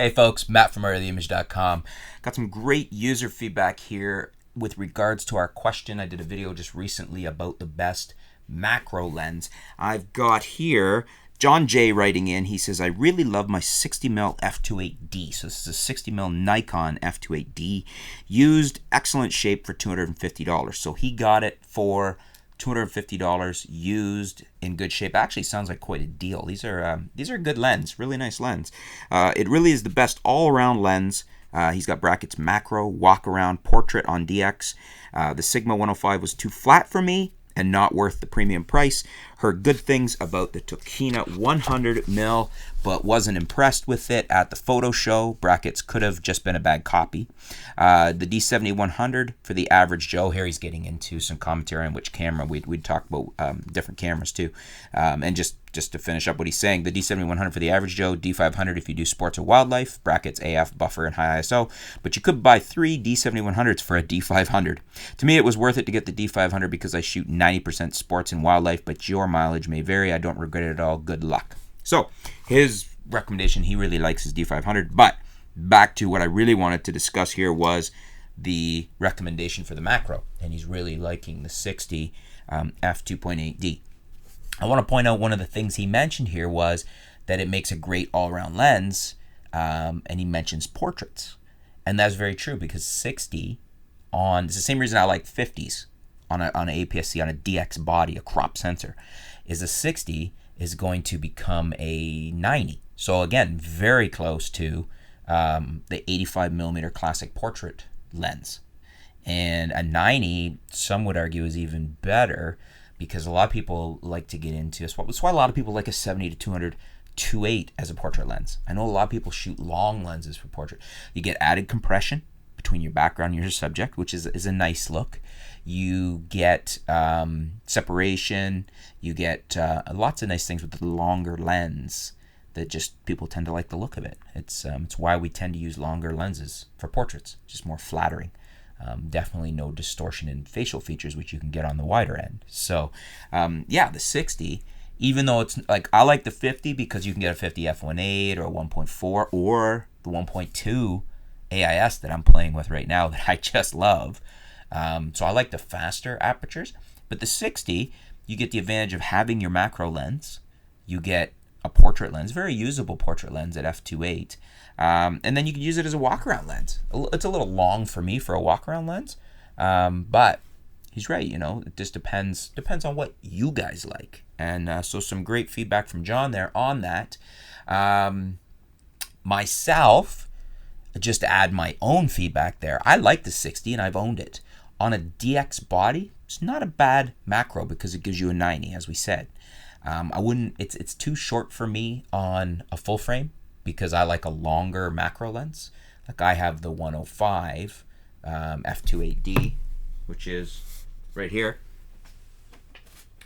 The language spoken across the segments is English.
Hey folks, Matt from artoftheimage.com. Got some great user feedback here with regards to our question. I did a video just recently about the best macro lens. I've got here John J writing in. He says, I really love my 60mm f2.8D. So this is a 60mm Nikon f2.8D. Used excellent shape for $250. So he got it for $250 used in good shape. Actually sounds like quite a deal. These are good lens, really nice lens. It really is the best all-around lens. He's got brackets macro, walkaround, portrait on DX. The Sigma 105 was too flat for me and not worth the premium price. Heard good things about the Tokina 100mm, but wasn't impressed with it at the photo show. Brackets could have just been a bad copy. The D70-100 for the average Joe. Here he's getting into some commentary on which camera. We'd talk about different cameras too. And just to finish up what he's saying, the D70-100 for the average Joe, D500 if you do sports or wildlife, brackets AF, buffer, and high ISO. But you could buy 3 D70-100s for a D500. To me, it was worth it to get the D500 because I shoot 90% sports and wildlife, but your mileage may vary. I don't regret it at all. Good luck. So his recommendation, he really likes his D500. But back to what I really wanted to discuss here was the recommendation for the macro. And he's really liking the 60 f2.8D. I want to point out one of the things he mentioned here was that it makes a great all-around lens, and he mentions portraits. And that's very true because 60 on, it's the same reason I like 50s on an APS-C, on a DX body, a crop sensor, is a 60 is going to become a 90. So again, very close to the 85mm classic portrait lens. And a 90, some would argue, is even better because a lot of people like to get into, that's why a lot of people like a 70 to 200 2.8 as a portrait lens. I know a lot of people shoot long lenses for portrait. You get added compression between your background and your subject, which is a nice look. You get separation. You get lots of nice things with the longer lens that just people tend to like the look of it. It's why we tend to use longer lenses for portraits, just more flattering. Definitely no distortion in facial features, which you can get on the wider end. So yeah, the 60, even though it's like, I like the 50 because you can get a 50 f1.8 or a 1.4 or the 1.2 AIS that I'm playing with right now that I just love. So I like the faster apertures, but the 60, you get the advantage of having your macro lens. You get a portrait lens, very usable portrait lens at f2.8. And then you can use it as a walk-around lens. It's a little long for me for a walk-around lens, but he's right. It just depends on what you guys like. And so some great feedback from John there on that. Myself, just to add my own feedback there, I like the 60 and I've owned it. On a DX body, it's not a bad macro because it gives you a 90, as we said. I wouldn't. It's too short for me on a full frame because I like a longer macro lens. Like I have the 105 f2.8D, which is right here.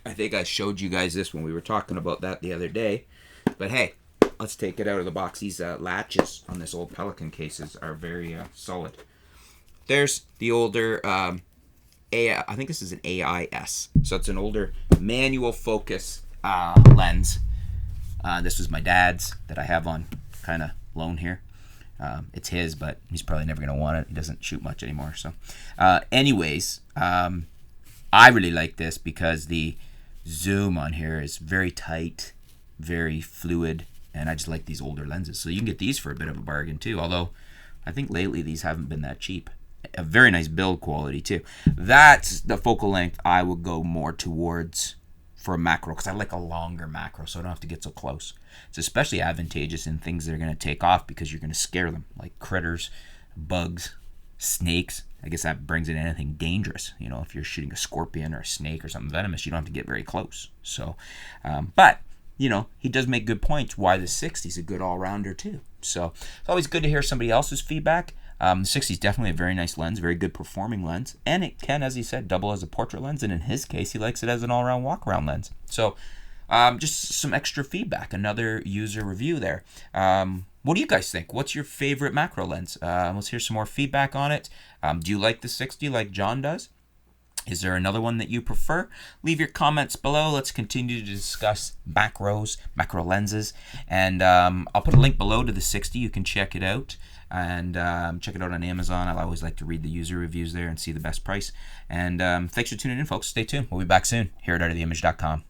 I think I showed you guys this when we were talking about that the other day. But hey, let's take it out of the box. These latches on this old Pelican cases are very solid. There's the older I think this is an AIS. So it's an older manual focus lens. This was my dad's that I have on kind of loan here. It's his, but he's probably never going to want it. He doesn't shoot much anymore. So anyways, I really like this because the zoom on here is very tight, very fluid, and I just like these older lenses. So you can get these for a bit of a bargain too, although I think lately these haven't been that cheap. A very nice build quality too. That's the focal length I would go more towards for a macro because I like a longer macro so I don't have to get so close. It's especially advantageous in things that are going to take off because you're going to scare them, like critters, bugs, snakes. I guess that brings in anything dangerous. If you're shooting a scorpion or a snake or something venomous, you don't have to get very close. So, but he does make good points why the 60 is a good all-rounder too. So it's always good to hear somebody else's feedback. The 60 is definitely a very nice lens, very good performing lens, and it can, as he said, double as a portrait lens, and in his case, he likes it as an all-around walk-around lens. So just some extra feedback, another user review there. What do you guys think? What's your favorite macro lens? Let's hear some more feedback on it. Do you like the 60 like John does? Is there another one that you prefer? Leave your comments below. Let's continue to discuss macro lenses. And I'll put a link below to the 60. You can check it out. And check it out on Amazon. I always like to read the user reviews there and see the best price. And thanks for tuning in, folks. Stay tuned. We'll be back soon here at artoftheimage.com.